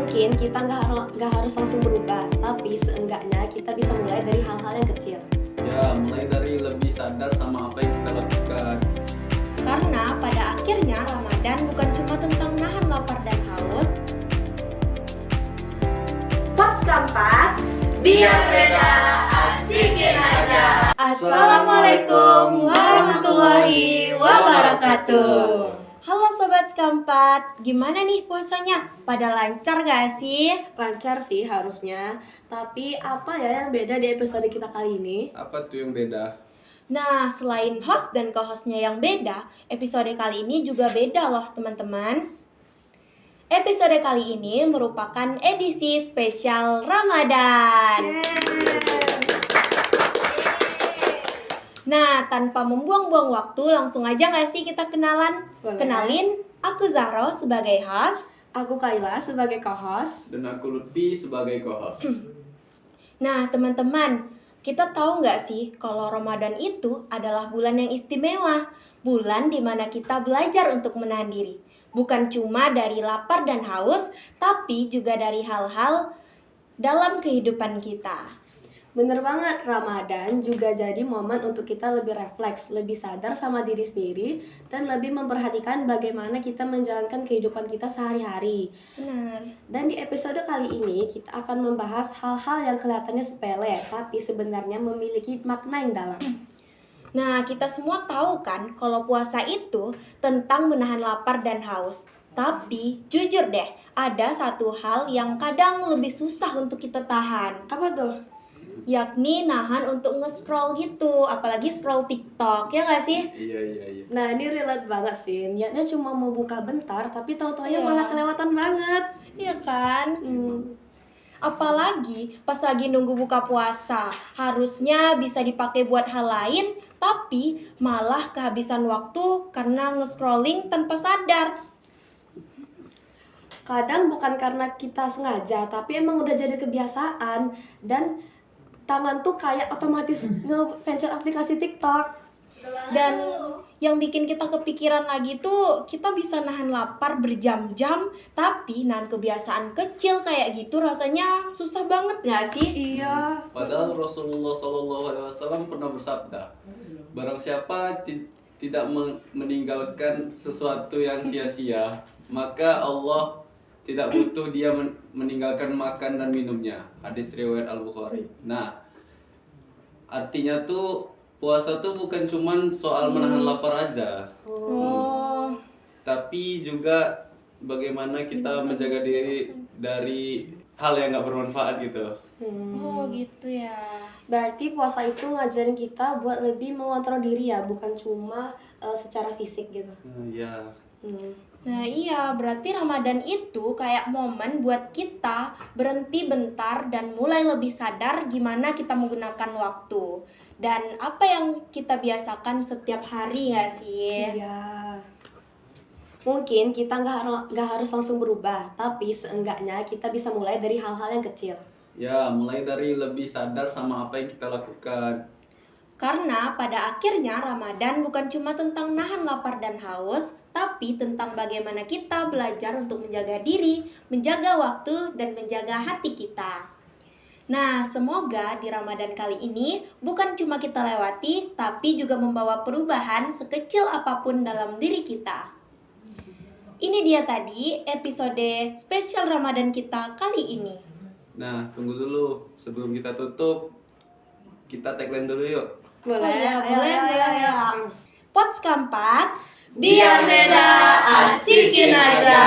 Mungkin kita nggak harus langsung berubah, tapi seenggaknya kita bisa mulai dari hal-hal yang kecil. Ya, mulai dari lebih sadar sama apa yang kita lakukan. Karena pada akhirnya Ramadan bukan cuma tentang nahan lapar dan haus. Pots keempat, biar beda, asikin aja. Assalamualaikum warahmatullahi wabarakatuh. Halo Sobat Sekampat, gimana nih puasanya? Pada lancar gak sih? Lancar sih harusnya, tapi apa ya yang beda di episode kita kali ini? Apa tuh yang beda? Nah, selain host dan co-hostnya yang beda, episode kali ini juga beda loh teman-teman. Episode kali ini merupakan edisi spesial Ramadan. Nah, tanpa membuang-buang waktu, langsung aja gak sih kita kenalan? Boleh. Kenalin, aku Zahro sebagai host. Aku Kayla sebagai co-host. Dan aku Lutfi sebagai co-host. Nah, teman-teman, kita tahu nggak sih kalau Ramadan itu adalah bulan yang istimewa, bulan dimana kita belajar untuk menahan diri. Bukan cuma dari lapar dan haus, tapi juga dari hal-hal dalam kehidupan kita. Bener banget, Ramadan juga jadi momen untuk kita lebih refleks, lebih sadar sama diri sendiri, dan lebih memperhatikan bagaimana kita menjalankan kehidupan kita sehari-hari. Benar. Dan di episode kali ini kita akan membahas hal-hal yang kelihatannya sepele, tapi sebenarnya memiliki makna yang dalam. Nah, kita semua tahu kan kalau puasa itu tentang menahan lapar dan haus. Tapi jujur deh, ada satu hal yang kadang lebih susah untuk kita tahan. Apa tuh? Yakni nahan untuk nge-scroll gitu, apalagi scroll TikTok, ya nggak sih? Iya. Nah, ini relate banget sih. Niatnya cuma mau buka bentar, tapi tahu-taunya Iya. malah kelewatan banget. Iya kan? Apalagi pas lagi nunggu buka puasa, harusnya bisa dipakai buat hal lain, tapi malah kehabisan waktu karena nge-scrolling tanpa sadar. Kadang bukan karena kita sengaja, tapi emang udah jadi kebiasaan. Dan tangan tuh kayak otomatis ngepencet aplikasi TikTok. Dan yang bikin kita kepikiran lagi tuh, kita bisa nahan lapar berjam-jam, tapi nahan kebiasaan kecil kayak gitu rasanya susah banget gak sih? Iya. Padahal Rasulullah SAW pernah bersabda, barang siapa tidak meninggalkan sesuatu yang sia-sia, maka Allah tidak butuh dia meninggalkan makan dan minumnya. Hadis riwayat Al-Bukhari. Nah, artinya tuh puasa tuh bukan cuman soal menahan lapar aja, Oh, tapi juga bagaimana kita menjaga diri dari hal yang nggak bermanfaat gitu. oh gitu ya. Berarti puasa itu ngajarin kita buat lebih mengontrol diri ya, bukan cuma secara fisik gitu. Ya. Nah iya, berarti Ramadan itu kayak momen buat kita berhenti bentar dan mulai lebih sadar gimana kita menggunakan waktu. Dan apa yang kita biasakan setiap hari gak sih? Iya. Mungkin kita nggak harus langsung berubah, tapi seenggaknya kita bisa mulai dari hal-hal yang kecil. Ya, mulai dari lebih sadar sama apa yang kita lakukan. Karena pada akhirnya Ramadan bukan cuma tentang nahan lapar dan haus, tapi tentang bagaimana kita belajar untuk menjaga diri, menjaga waktu, dan menjaga hati kita. Nah, semoga di Ramadan kali ini bukan cuma kita lewati, tapi juga membawa perubahan sekecil apapun dalam diri kita. Ini dia tadi episode spesial Ramadan kita kali ini. Nah, tunggu dulu. Sebelum kita tutup, kita tagline dulu yuk. Boleh, Pots keempat, biar beda, asikin aja.